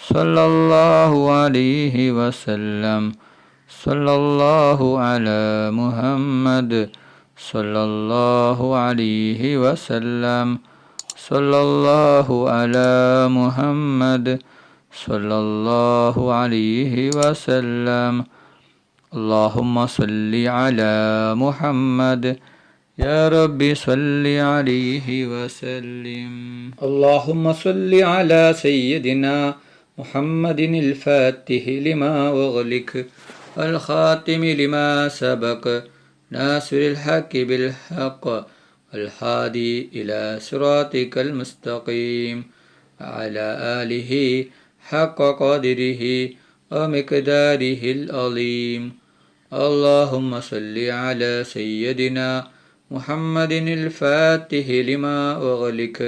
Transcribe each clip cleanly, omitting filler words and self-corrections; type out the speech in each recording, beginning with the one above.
صلى الله عليه وسلم. صلى الله على محمد. صلى الله عليه وسلم. صلى الله على محمد. صلى الله عليه وسلم. اللهم صل على محمد. يا رب صل عليه وسلم. اللهم صل على سيدنا محمد الفاتح لما أغلق الخاتم لما سبق ناصر الحق بالحق الهادي إلى صراطك المستقيم وعلى آله حق قدره ومقداره العظيم. اللهم صل على سيدنا محمد الفاتح لما أغلق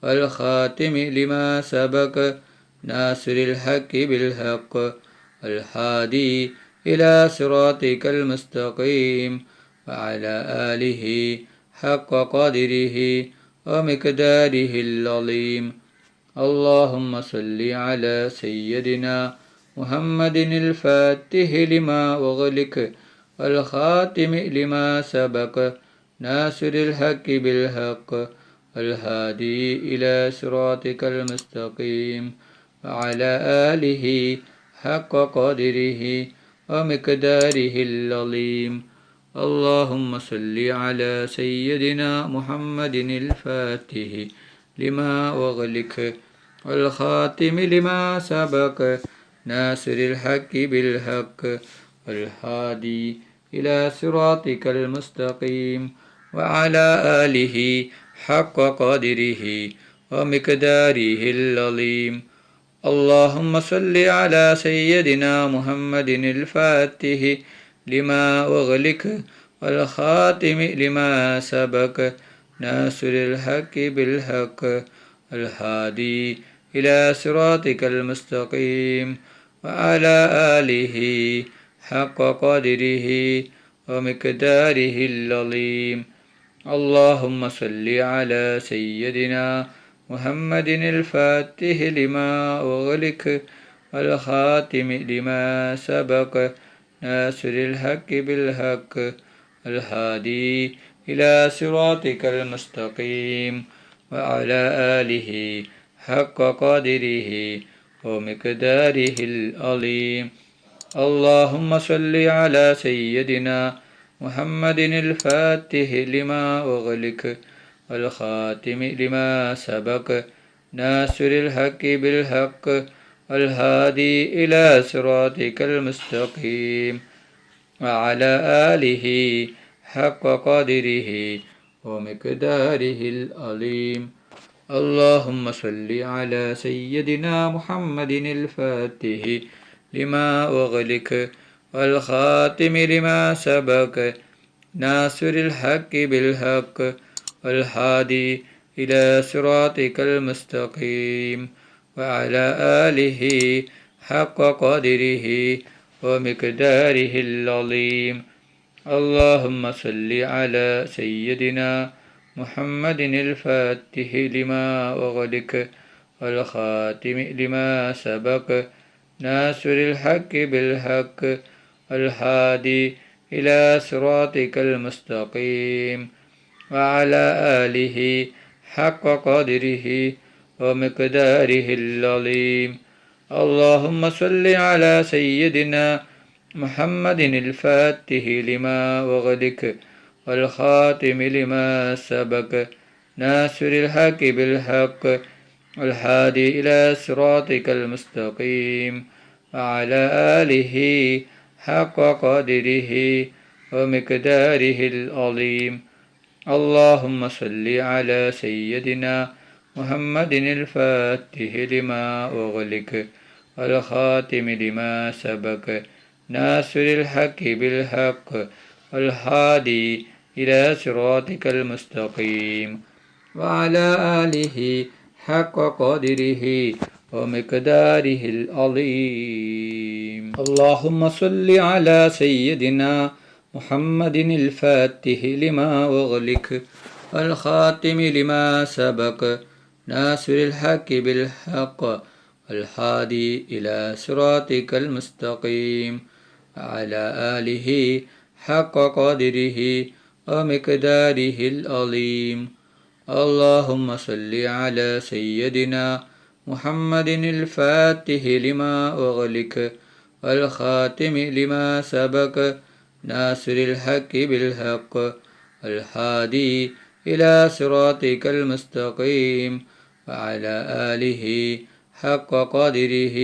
والخاتم لما سبق ناصر الحق بالحق الهادي إلى صراطك المستقيم وعلى آله حق قدره ومقداره العظيم. اللهم صل على سيدنا محمد الفاتح لما أغلق والخاتم لما سبق ناصر الحق بالحق الهادي إلى صراطك المستقيم وعلى آله حق قدره ومقداره العظيم. اللهم صل على سيدنا محمد الفاتح لما أغلق والخاتم لما سبق ناصر الحق بالحق والهادي إلى صراطك المستقيم وعلى آله حق قدره ومقداره العظيم. اللهم صل على سيدنا محمد الفاتح لما أغلق والخاتم لما سبق ناصر الحق بالحق الهادي إلى صراطك المستقيم وعلى آله حق قدره ومقداره العظيم. اللهم صل على سيدنا محمد الفاتح لما أغلق والخاتم لما سبق ناصر الحق بالحق الهادي إلى صراطك المستقيم وعلى آله حق قدره ومقداره العظيم. اللهم صل على سيدنا محمد الفاتح لما أغلق والخاتم لما سبق ناصر الحق بالحق الهادي إلى صراطك المستقيم وعلى آله حق قدره ومقداره العظيم. اللهم صل على سيدنا محمد الفاتح لما أغلق والخاتم لما سبق ناصر الحق بالحق والهادي إلى صراطك المستقيم وعلى آله حق قدره ومقداره العظيم. اللهم صل على سيدنا محمد الفاتح لما أغلق والخاتم لما سبق ناصر الحق بالحق الهادي إلى صراطك المستقيم وعلى آله حق قدره ومقداره العظيم. اللهم صل على سيدنا محمد الفاتح لما أغلق والخاتم لما سبق ناصر الحق بالحق الهادي إلى صراطك المستقيم وعلى آله حق قدره ومقداره العظيم. اللهم صل على سيدنا محمد الفاتح لما أغلق والخاتم لما سبق ناصر الحق بالحق الهادي إلى صراطك المستقيم وعلى آله حق قدره ومقداره العظيم. اللهم صل على سيدنا محمد الفاتح لما أغلق والخاتم لما سبق ناصر الحق بالحق الهادي إلى صراطك المستقيم وعلى آله حق قدره ومقداره العظيم. اللهم صل على سيدنا محمد الفاتح لما أغلق والخاتم لما سبق ناصر الحق بالحق الهادي إلى صراطك المستقيم وعلى آله حق قدره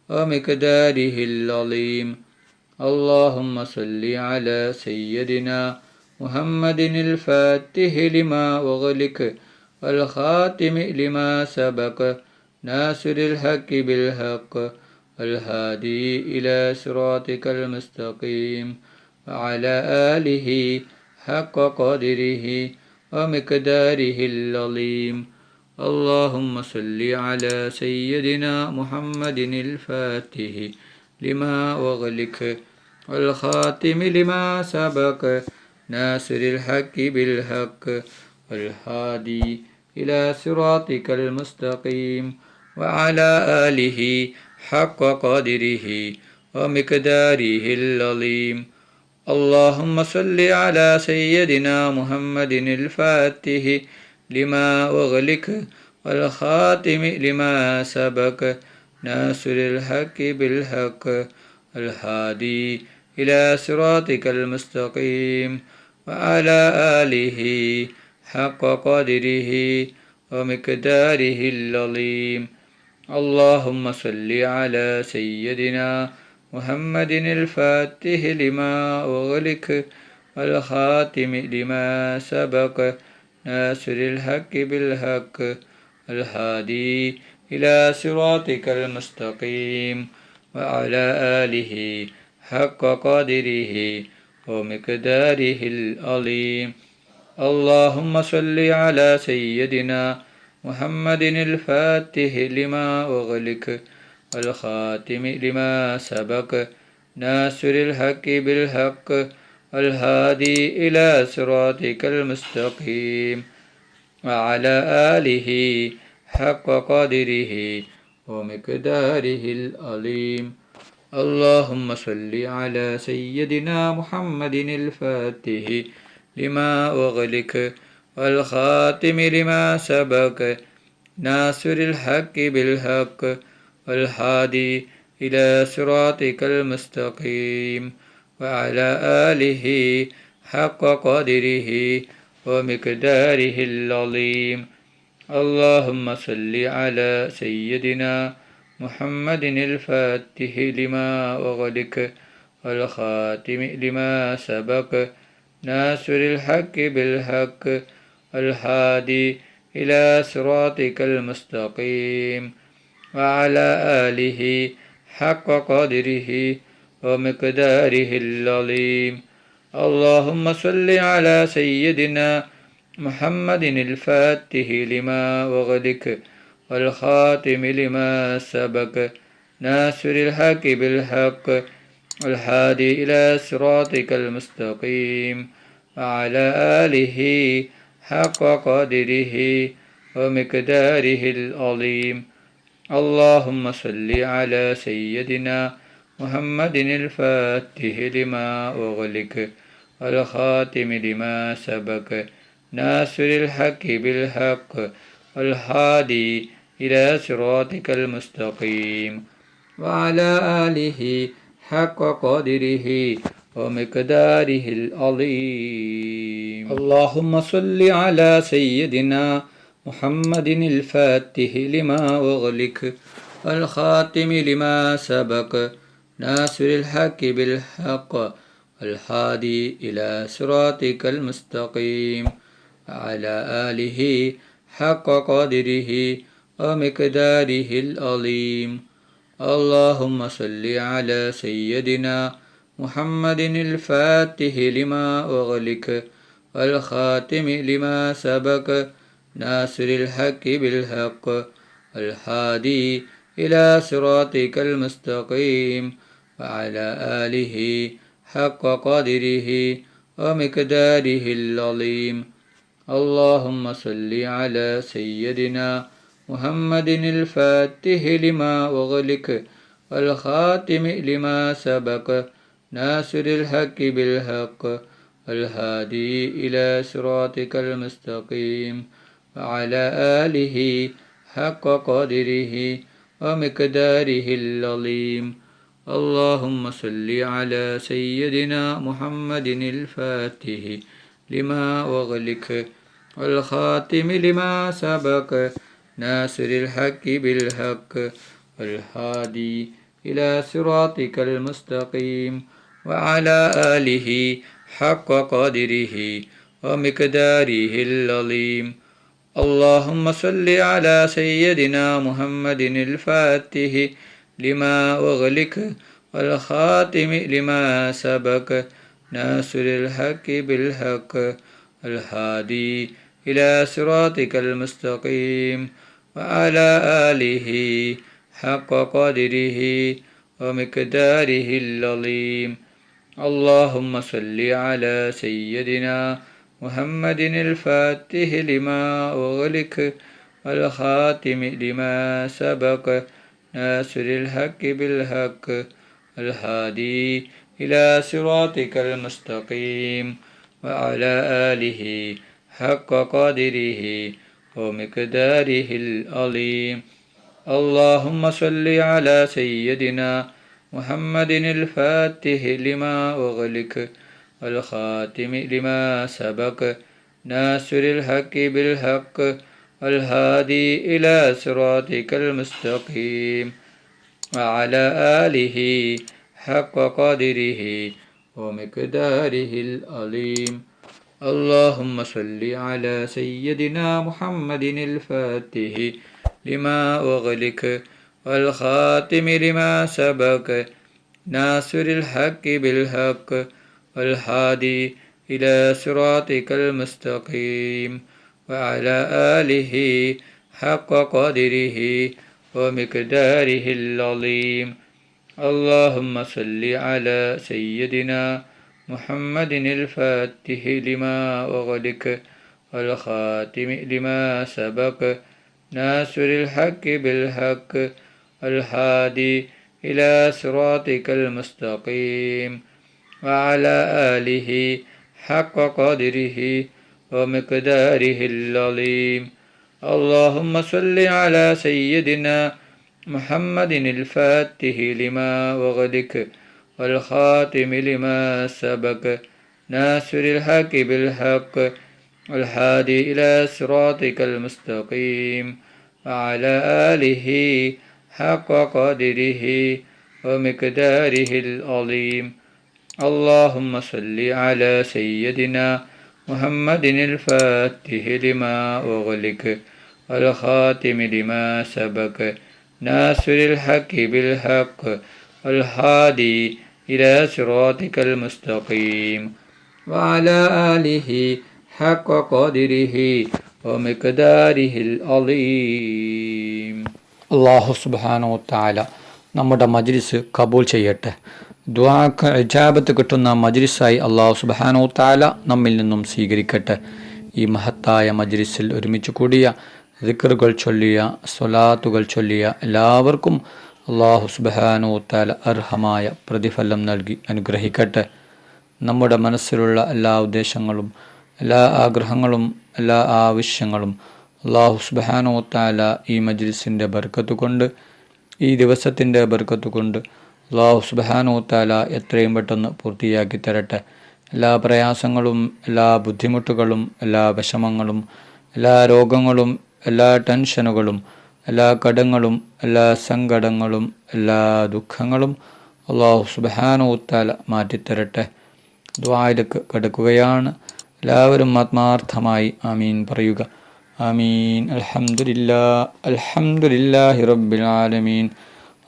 ومقداره العظيم. اللهم صل على سيدنا محمد الفاتح لما أغلق والخاتم لما سبق ناصر الحق بالحق الهادي إلى صراطك المستقيم وعلى آله حق قدره ومقداره العظيم. اللهم صل على سيدنا محمد الفاتح لما أغلق والخاتم لما سبق ناصر الحق بالحق والهادي إلى صراطك المستقيم وعلى آله حق قدره ومقداره العظيم. اللهم صل على سيدنا محمد الفاتح لما أغلق والخاتم لما سبق ناصر الحق بالحق الهادي إلى صراطك المستقيم وعلى آله حق قدره ومقداره العظيم. اللهم صل على سيدنا محمد الفاتح لما أغلق والخاتم لما سبق ناصر الحق بالحق الهادي إلى صراطك المستقيم وعلى آله حق قدره ومقداره العظيم. اللهم صل على سيدنا محمد الفاتح لما أغلق والخاتم لما سبق ناصر الحق بالحق الهادي إلى صراطك المستقيم وعلى آله حق قدره ومقداره العظيم. اللهم صل على سيدنا محمد الفاتح لما أغلق والخاتم لما سبق ناصر الحق بالحق والهادي إلى صراطك المستقيم وعلى آله حق قدره ومقداره العظيم. اللهم صل على سيدنا محمد الفاتح لما أغلق والخاتم لما سبق ناصر الحق بالحق الهادي إلى صراطك المستقيم وعلى آله حق قدره ومقداره العظيم. اللهم صل على سيدنا محمد الفاتح لما أغلق والخاتم لما سبق ناصر الحق بالحق الهادي إلى صراطك المستقيم وعلى آله حق قدره ومقداره العظيم. اللهم صل على سيدنا محمد الفاتح لما أغلق والخاتم لما سبق ناصر الحق بالحق الهادي إلى صراطك المستقيم وعلى آله حق قدره ومقداره العظيم. اللهم صل على سيدنا محمد الفاتح لما أغلق والخاتم لما سبق ناصر الحق بالحق الهادي إلى صراطك المستقيم وعلى آله حق قدره ومقداره العظيم. اللهم صل على سيدنا محمد الفاتح لما أغلق والخاتم لما سبق ناصر الحق بالحق الهادي إلى صراطك المستقيم وعلى آله حق قدره ومقداره العظيم. اللهم صل على سيدنا محمد الفاتح لما أغلق والخاتم لما سبق ناصر الحق بالحق الهادي إلى صراطك المستقيم وعلى آله حق قدره ومقداره العظيم اللهم صل على سيدنا محمد الفاتح لما أغلق والخاتم لما سبق ناصر الحق بالحق الهادي إلى صراطك المستقيم وعلى آله حق قدره ومقداره العظيم اللهم صل على سيدنا محمد الفاتح لما أغلق والخاتم لما سبق ناصر الحق بالحق الهادي إلى صراطك المستقيم وعلى آله حق قدره ومقداره العظيم اللهم صل على سيدنا محمد الفاتح لما أغلق والخاتم لما سبق ناصر الحق بالحق الهادي إلى صراطك المستقيم وعلى آله حق قدره ومقداره العظيم اللهم صل على سيدنا محمد الفاتح لما أغلق والخاتم لما سبق ناصر الحق بالحق الهادي إلى صراطك المستقيم وعلى آله حق قدره ومقداره العظيم اللهم صل على سيدنا محمد الفاتح لما أغلق والخاتم لما سبق ناصر الحق بالحق والهادي إلى صراطك المستقيم وعلى آله حق قدره ومقداره العظيم اللهم صل على سيدنا محمد الفاتح لما أغلق والخاتم لما سبق ناصر الحق بالحق الهادي إلى صراطك المستقيم وعلى آله حق قدره ومقداره العظيم اللهم صل على سيدنا محمد الفاتح لما أغلق والخاتم لما سبق ناصر الحق بالحق الهادي إلى صراطك المستقيم وعلى آله حق قدره ومقداره العظيم اللهم صل على سيدنا محمد الفاتح لما أغلق والخاتم لما سبق ناصر الحق بالحق الهادي إلى صراطك المستقيم وعلى آله حق قدره ومقداره العظيم അല്ലാഹു സുബ്ഹാനഹു വതആല നമ്മുടെ മജ്ലിസ് കബൂൽ ചെയ്യട്ടെ. ദുആക്ക് ഇജാബത്ത് കിട്ടുന്ന മജ്ലിസായി അല്ലാഹു സുബ്ഹാനഹു വതആല നമ്മിൽ നിന്നും സ്വീകരിക്കട്ടെ. ഈ മഹത്തായ മജ്ലിസിൽ ഒരുമിച്ച് കൂടിയ ദിക്റുകൾ ചൊല്ലിയ സ്വലാത്തുകൾ ചൊല്ലിയ എല്ലാവർക്കും അല്ലാഹു സുബ്ഹാനഹു വതആല അർഹമായ പ്രതിഫലം നൽകി അനുഗ്രഹിക്കട്ടെ. നമ്മുടെ മനസ്സിലുള്ള എല്ലാ ഉദ്ദേശങ്ങളും എല്ലാ ആഗ്രഹങ്ങളും എല്ലാ ആവശ്യങ്ങളും അല്ലാഹു സുബ്ഹാനഹു വതആല ഈ മജ്ലിസിൻ്റെ ബർക്കത്ത് കൊണ്ട് ഈ ദിവസത്തിൻ്റെ ബർക്കത്ത് കൊണ്ട് അല്ലാഹു സുബ്ഹാനഹു വതആല എത്രയും പെട്ടെന്ന് പൂർത്തിയാക്കി തരട്ടെ. എല്ലാ പ്രയാസങ്ങളും എല്ലാ ബുദ്ധിമുട്ടുകളും എല്ലാ വിഷമങ്ങളും എല്ലാ രോഗങ്ങളും എല്ലാ ടെൻഷനുകളും എല്ലാ കടങ്ങളും എല്ലാ സങ്കടങ്ങളും എല്ലാ ദുഃഖങ്ങളും അല്ലാഹു സുബ്ഹാനഹു വതആല മാറ്റിത്തരട്ടെ. ദുആയിലേക്ക് കടക്കുകയാണ്. എല്ലാവരും ആത്മാർത്ഥമായി ആമീൻ പറയുക. ആമീൻ. അൽഹംദുലില്ലാഹി റബ്ബിൽ ആലമീൻ.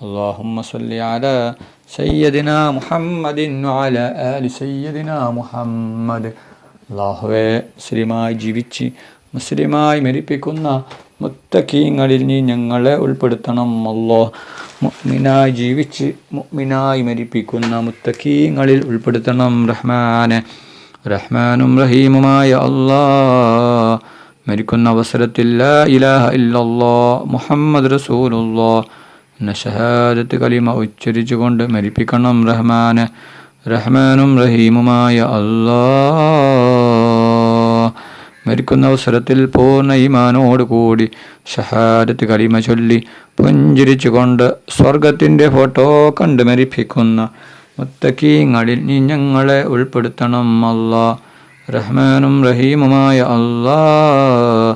അല്ലാഹുമ്മ സ്വല്ലി അലാ സയ്യിദിനാ മുഹമ്മദിൻ വഅലാ ആലി സയ്യിദിനാ മുഹമ്മദ്. അല്ലാഹുവേ, മുസ്ലിമായി ജീവിച്ച് മുസ്ലിമായി മരിപ്പിക്കുന്ന മുത്തഖീങ്ങളിൽ നീ ഞങ്ങളെ ഉൾപ്പെടുത്തണം. അല്ലാഹ്, മുഅ്മിനായി ജീവിച്ച് മുഅ്മിനായി മരിപ്പിക്കുന്ന മുത്തഖീങ്ങളിൽ ഉൾപ്പെടുത്തണം. റഹ്മാനും റഹീമുമായ അല്ലാഹ്, മരിക്കുന്ന അവസരത്തിൽ ലാ ഇലാഹ ഇല്ലല്ലാഹ് മുഹമ്മദ് റസൂലുള്ളാഹ് എന്ന ഷഹാദത്ത് കലിമ ഉച്ചരിച്ചുകൊണ്ട് മരിപ്പിക്കണം റഹ്മാനെ. റഹ്മാനും റഹീമുമായ അല്ലാഹ് മരിക്കുന്ന അവസരത്തിൽ പൂർണ്ണ ഈമാനോട് കൂടി ഷഹാദത്ത് കലിമ ചൊല്ലി പുഞ്ചിരിച്ചുകൊണ്ട് സ്വർഗത്തിൻ്റെ ഫോട്ടോ കണ്ട് മരിപ്പിക്കുന്ന മുത്തഖീങ്ങളിൽ നീ ഞങ്ങളെ ഉൾപ്പെടുത്തണം അല്ലാഹ്. റഹ്മാനും റഹീമുമായ അല്ലാഹ്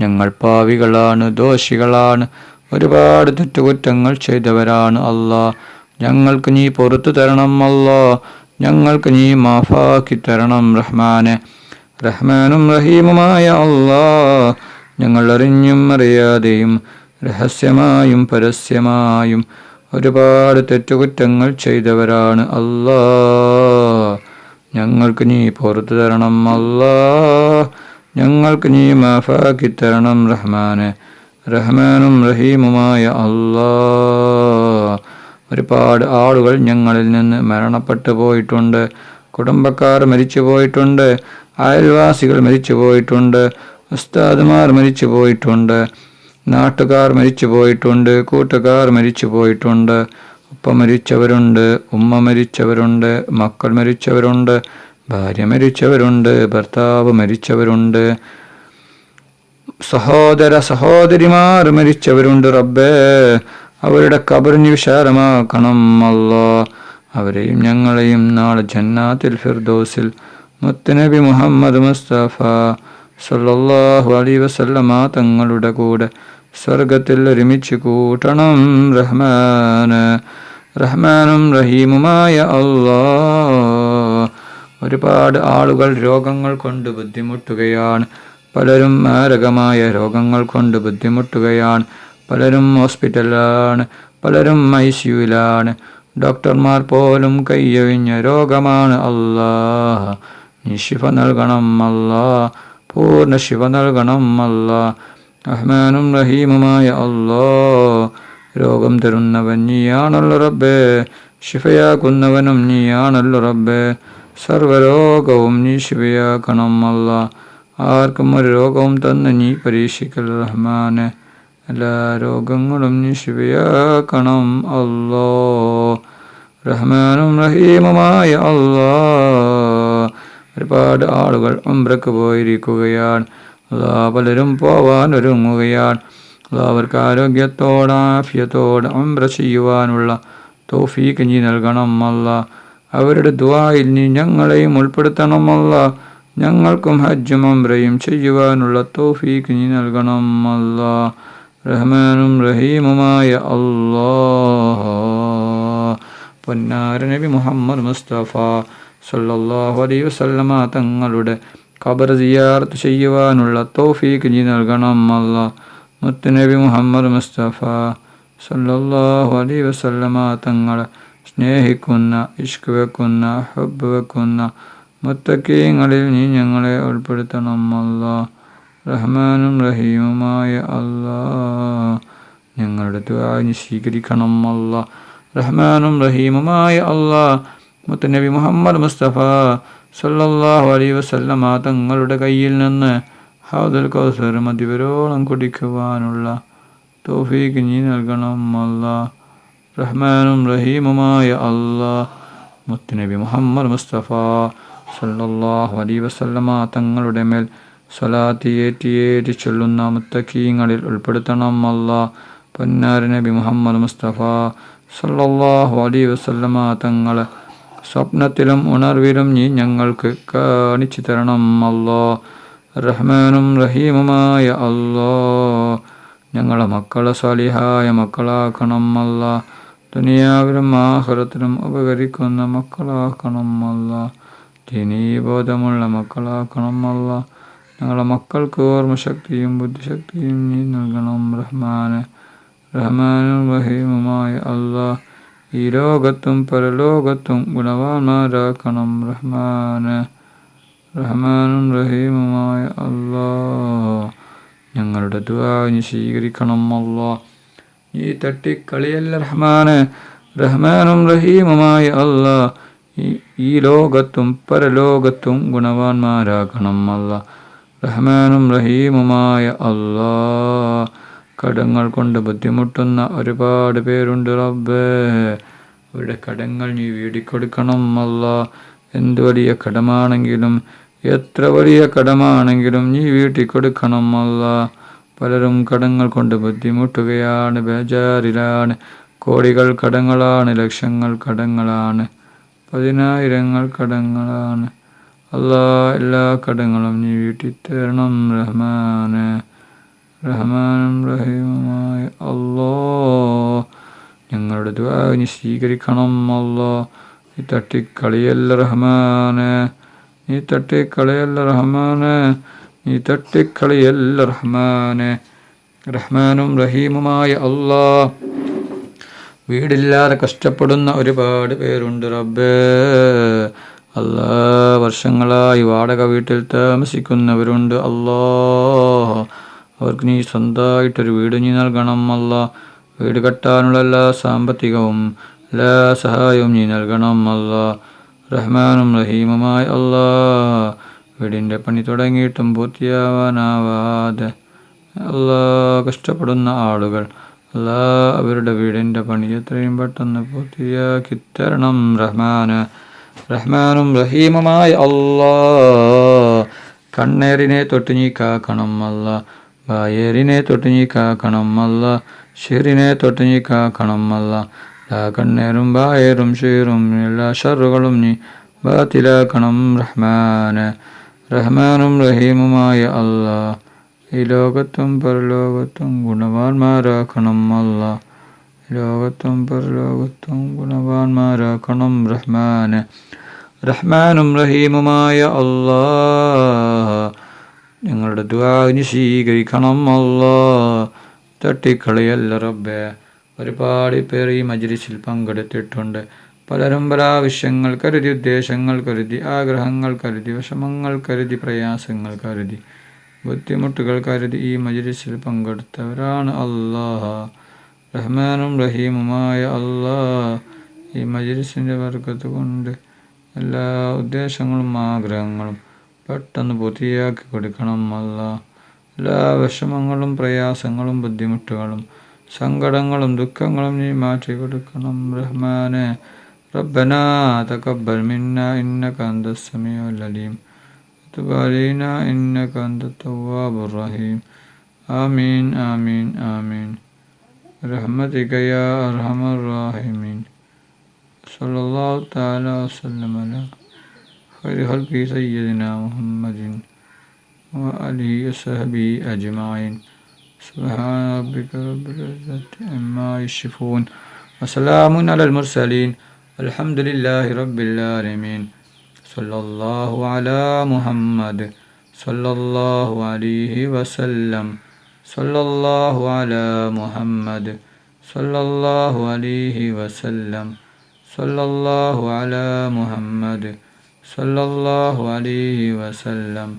ഞങ്ങൾ പാവികളാണ്, ദോഷികളാണ്, ഒരുപാട് തെറ്റുകുറ്റങ്ങൾ ചെയ്തവരാണ് അല്ലാഹ്. ഞങ്ങൾക്ക് നീ പുറത്തു തരണം അല്ലാഹ്. ഞങ്ങൾക്ക് നീ മാഫാക്കി തരണം റഹ്മാനെ. റഹ്മാനും റഹീമുമായ അല്ലാഹ് ഞങ്ങൾ അറിഞ്ഞും അറിയാതെയും രഹസ്യമായും പരസ്യമായും ഒരുപാട് തെറ്റുകുറ്റങ്ങൾ ചെയ്തവരാണ് അല്ലാഹ്. ഞങ്ങൾക്ക് നീ പുറത്തു തരണം അല്ലാഹ്. ഞങ്ങൾക്ക് നീ മാഫാക്കി തരണം റഹ്മാനെ. റഹ്മാനും റഹീമുമായ അല്ലാഹ് ഒരുപാട് ആളുകൾ ഞങ്ങളിൽ നിന്ന് മരണപ്പെട്ടു പോയിട്ടുണ്ട്. കുടുംബക്കാർ മരിച്ചു പോയിട്ടുണ്ട്, അയൽവാസികൾ മരിച്ചു പോയിട്ടുണ്ട്, ഉസ്താദുമാർ മരിച്ചു പോയിട്ടുണ്ട്, നാട്ടുകാർ മരിച്ചു പോയിട്ടുണ്ട്, കൂട്ടുകാർ മരിച്ചു പോയിട്ടുണ്ട്, ഉപ്പ മരിച്ചവരുണ്ട്, ഉമ്മ മരിച്ചവരുണ്ട്, മക്കൾ മരിച്ചവരുണ്ട്, ഭാര്യ മരിച്ചവരുണ്ട്, ഭർത്താവ് മരിച്ചവരുണ്ട്, സഹോദര സഹോദരിമാർ മരിച്ചവരുണ്ട്. റബ്ബേ, അവരുടെ ഖബറിനെ വിശാലമാക്കണം അല്ലാഹ്. അവരെയും ഞങ്ങളെയും നാളെ ജന്നാത്തുൽ ഫിർദൗസിൽ മുത്തുനബി മുഹമ്മദ് മുസ്തഫ സല്ലല്ലാഹു അലൈഹി വസല്ലമ തങ്ങളുടെ കൂടെ സ്വർഗത്തിൽ ഒരുമിച്ച് കൂട്ടണം റഹ്മാന്. റഹ്മാനും റഹീമുമായ അല്ലാഹ് ഒരുപാട് ആളുകൾ രോഗങ്ങൾ കൊണ്ട് ബുദ്ധിമുട്ടുകയാണ്. പലരും മാരകമായ രോഗങ്ങൾ കൊണ്ട് ബുദ്ധിമുട്ടുകയാണ്. പലരും ഹോസ്പിറ്റലിലാണ്, പലരും ICUവിലാണ്. ഡോക്ടർമാർ പോലും കൈയൊഴിഞ്ഞ രോഗമാണ് അല്ലാഹ്. നീ ശിഫ നൽകണം അല്ലാഹ്, പൂർണ്ണ ശിഫ നൽകണം അല്ലാഹ്. റഹ്മാനും റഹീമുമായ അല്ലാഹ് രോഗം തരുന്നവൻ നീയാണല്ലോ റബ്ബേ, ശിഫയാക്കുന്നവനും നീയാണല്ലോ റബ്ബേ. സർവ്വരോഗവും നീ ശിഫയാക്കണം അല്ലാഹ്. ആർക്കും ഒരു രോഗവും തന്ന് നീ പരീക്ഷിക്കൽ റഹ്മാനെ. എല്ലാ രോഗങ്ങളും നീ ശിഫയാക്കണം അല്ലാഹ്. റഹ്മാനും റഹീമുമായ അല്ലാഹ് ഒരുപാട് ആളുകൾ ഉംറക്ക് പോയിരിക്കുകയാണ് അല്ലാഹ്. പലരും പോവാൻ ഒരുങ്ങുകയാണ് അല്ലാഹ്. അവർക്ക് ആരോഗ്യത്തോടെ ആഫിയത്തോടെ ഉംറ ചെയ്യുവാനുള്ള തൗഫീഖ് നീ നൽകണം അല്ലാഹ്. അവരുടെ ദുആയിൽ നീ ഞങ്ങളെയും ഉൾപ്പെടുത്തണം അല്ലാഹ്. ഞങ്ങൾക്കും ഹജ്ജും ഉംറയും ചെയ്യുവാനുള്ള തൗഫീഖ് നീ നൽകണം അല്ലാഹ്. റഹ്മാനും റഹീമുമായ അല്ലാഹ് പൊന്നാര നബി മുഹമ്മദ് മുസ്തഫ സല്ലല്ലാഹു അലൈഹി വസല്ലമ തങ്ങളുടെ ഖബർ സിയാറത്ത് ചെയ്യുവാനുള്ള തൗഫീഖ് നീ നൽകണം അല്ലാഹ്. മുത്തുനബി മുഹമ്മദ് മുസ്തഫ സല്ലല്ലാഹു അലൈഹി വസല്ലമ തങ്ങളെ സ്നേഹിക്കുന്ന, ഇഷ്ക് വെക്കുന്ന, ഹബ്ബ് വെക്കുന്ന മുത്തഖീങ്ങളിൽ നീ ഞങ്ങളെ ഉൾപ്പെടുത്തണം അല്ലാഹ്. റഹ്മാനും റഹീമുമായ അല്ലാഹ് ഞങ്ങളുടെ ദുആ നീ സ്വീകരിക്കണം അല്ലാഹ്. റഹ്മാനും റഹീമുമായ അല്ലാഹ് മുത്തുനബി മുഹമ്മദ് മുസ്തഫ സല്ലല്ലാഹു അലൈഹി വസല്ലമ തങ്ങളുടെ കയ്യിൽ നിന്ന് ഹൗദുൽ കൗസർ മതിവരോളം കുടിക്കുവാനുള്ള തൗഫീഖ് നീ നൽകണം അല്ലാഹ്. റഹ്മാനും റഹീമുമായ അല്ലാഹ് മുത്തുനബി മുഹമ്മദ് മുസ്തഫ സല്ലല്ലാഹു അലൈഹി വസല്ലമ തങ്ങളുടെ മേൽ സ്വലാത്ത് ഏറ്റി ചൊല്ലുന്ന മുത്തഖീങ്ങളിൽ ഉൾപ്പെടുത്തണം അല്ലാഹ്. പൊന്നാര നബി മുഹമ്മദ് മുസ്തഫ സല്ലല്ലാഹു അലൈഹി വസല്ലമ തങ്ങളെ സ്വപ്നത്തിലും ഉണർവിലും നീ ഞങ്ങൾക്ക് കാണിച്ചു തരണം അല്ലാഹ്. റഹ്മാനും റഹീമുമായ അല്ലാഹ് ഞങ്ങളെ മക്കളെ സാലിഹായ മക്കളാക്കണം അല്ലാഹ്. ദുനിയാവിലും ആഖിറത്തിലും ഉപകരിക്കുന്ന മക്കളാക്കണം അല്ലാഹ്. ദീനീബോധമുള്ള മക്കളാക്കണം അല്ലാഹ്. ഞങ്ങളെ മക്കൾക്ക് ഓർമ്മശക്തിയും ബുദ്ധിശക്തിയും നീ നൽകണം റഹ്മാനെ. റഹ്മാനും റഹീമുമായ അല്ലാഹ് ഈ ലോകത്തും പരലോകത്തും ഗുണവാന്മാരാക്കണം റഹ്മാനെ. റഹ്മാനും റഹീമുമായ അല്ലാഹ് ഞങ്ങളുടെ ദുആ നീ സ്വീകരിക്കണം അല്ലാഹ്. ഈ തട്ടിക്കളിയല്ല റഹ്മാനെ. റഹ്മാനും റഹീമുമായ അല്ലാഹ് ഈ ലോകത്തും പരലോകത്തും ഗുണവാന്മാരാക്കണം അല്ലാഹ്. റഹ്മാനും റഹീമുമായ അല്ലാ. കടങ്ങൾ കൊണ്ട് ബുദ്ധിമുട്ടുന്ന ഒരുപാട് പേരുണ്ട് റബ്ബേ. അവരുടെ കടങ്ങൾ നീ വീടിക്കൊടുക്കണം അല്ലാ. എന്ത് വലിയ കടമാണെങ്കിലും എത്ര വലിയ കടമാണെങ്കിലും നീ വീട്ടിക്കൊടുക്കണം അല്ലാ. പലരും കടങ്ങൾ കൊണ്ട് ബുദ്ധിമുട്ടുകയാണ്, ബേജാറിലാണ്. കോടികൾ കടങ്ങളാണ്, ലക്ഷങ്ങൾ കടങ്ങളാണ്, പതിനായിരങ്ങൾ കടങ്ങളാണ്. അല്ലാ, എല്ലാ കടങ്ങളും നീ വീട്ടിത്തരണം റഹ്മാനെ. റഹ്മാനും റഹീമുമായ അല്ലാ, ഞങ്ങളുടെ ദുആ നീ സ്വീകരിക്കണം അല്ലാ. നീ തട്ടിക്കളിയല്ല റഹ്മാനെ, നീ തട്ടിക്കളയല്ല റഹ്മാനെ, നീ തട്ടിക്കളിയല്ല റഹ്മാനെ. റഹ്മാനും റഹീമുമായ അല്ലാ, വീടില്ലാതെ കഷ്ടപ്പെടുന്ന ഒരുപാട് പേരുണ്ട് റബ്ബേ. അല്ലാ, വർഷങ്ങളായി വാടക വീട്ടിൽ താമസിക്കുന്നവരുണ്ട് അല്ലാ. അവർക്ക് നീ സ്വന്തമായിട്ടൊരു വീട് നീ നൽകണം അല്ലാ. വീട് കെട്ടാനുള്ള എല്ലാ സാമ്പത്തികവും എല്ലാ സഹായവും നീ നൽകണം അല്ലാ. റഹ്മാനും റഹീമുമായ അല്ലാ, വീടിൻ്റെ പണി തുടങ്ങിയിട്ടും പൂർത്തിയാവാനാവാതെ അല്ലാ കഷ്ടപ്പെടുന്ന ആളുകൾ, അല്ലാ അവരുടെ വീടിൻ്റെ പണി എത്രയും പെട്ടെന്ന് പൂർത്തിയാക്കി തരണം റഹ്മാന്. റഹ്മാനും റഹീമുമായ അല്ലാ, കണ്ണേറിനെ തൊട്ട് നീ കാക്കണം അല്ലാ. വായേറിനെ തൊട്ട് നീ കാക്കണം അല്ലാ. ഷെറിനെ തൊട്ട് നീ കാക്കണം അല്ലാ. എല്ലാ കണ്ണേറും വായേറും ഷെറും എല്ലാ ഷറുകളും നീ ബാത്തിലാക്കണം റഹ്മാന്. റഹ്മാനും റഹീമുമായ അല്ലാ, ഈ ലോകത്തും പരലോകത്തും ഗുണവാന്മാരാക്കണം അല്ലാ. ലോകത്തും പരലോകത്തും ഗുണവാന്മാരാക്കണം റഹ്മാന്. റഹ്മാനും റഹീമുമായ അല്ലാ, ഞങ്ങളുടെ ദുആ നീ സ്വീകരിക്കണം അല്ലാ. തട്ടിക്കളയല്ല റബ്ബേ. ഒരുപാട് പേർ ഈ മജ്‌ലിസിൽ പങ്കെടുത്തിട്ടുണ്ട്. പലരും പല ആവശ്യങ്ങൾ കരുതി, ഉദ്ദേശങ്ങൾ കരുതി, ആഗ്രഹങ്ങൾ കരുതി, വിഷമങ്ങൾ കരുതി, പ്രയാസങ്ങൾ കരുതി, ബുദ്ധിമുട്ടുകൾ കരുതി ഈ മജ്‌ലിസിൽ പങ്കെടുത്തവരാണ് അല്ലാ. റഹ്മാനും റഹീമുമായ അല്ലാ, ഈ മജ്‌ലിസിൻ്റെ ബർക്കത്ത് കൊണ്ട് എല്ലാ ഉദ്ദേശങ്ങളും ആഗ്രഹങ്ങളും പെട്ടെന്ന് പൂർത്തിയാക്കി കൊടുക്കണം അല്ലാ. എല്ലാ വിഷമങ്ങളും പ്രയാസങ്ങളും ബുദ്ധിമുട്ടുകളും സങ്കടങ്ങളും ദുഃഖങ്ങളും നീ മാറ്റി കൊടുക്കണം റഹ്മാനെ. റബ്ബനാ തഖബ്ബൽ മിന്നാ ഇന്നക അന്തസ് സമീഉൽ അലീം വതുബ് അലൈനാ ഇന്നക അന്തത് തവ്വാബുർ റഹീം. ആമീൻ ആമീൻ ആമീൻ برحمتك يا أرحم الراحمين. صلى الله تعالى وسلم على خير خلقه سيدنا محمد وآله وصحبه أجمعين. سبحان ربك رب العزة عما يصفون وسلام على المرسلين والحمد لله رب العالمين. صلى الله على محمد صلى الله عليه وسلم. صلى الله على محمد صلى الله عليه وسلم. صلى الله على محمد صلى الله عليه وسلم.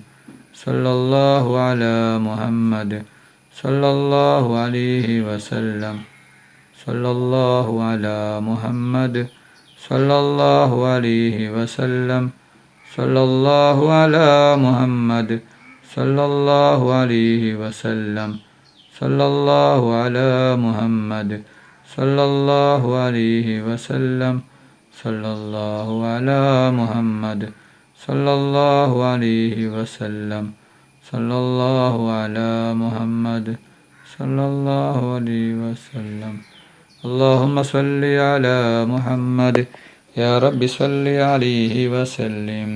صلى الله على محمد صلى الله عليه وسلم. صلى الله على محمد صلى الله عليه وسلم. صلى الله على محمد صلى الله عليه وسلم. صلى الله على محمد صلى الله عليه وسلم. صلى الله على محمد صلى الله عليه وسلم. صلى الله على محمد صلى الله عليه وسلم. اللهم صل على محمد يا رب صل عليه وسلم.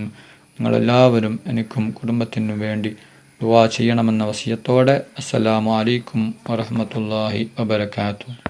നിങ്ങളെല്ലാവരും എനിക്കും കുടുംബത്തിനും വേണ്ടി ദുആ ചെയ്യണമെന്ന വസിയത്തോടെ അസ്സലാമു അലൈക്കും വറഹ്മത്തുള്ളാഹി വബറകാതുഹു.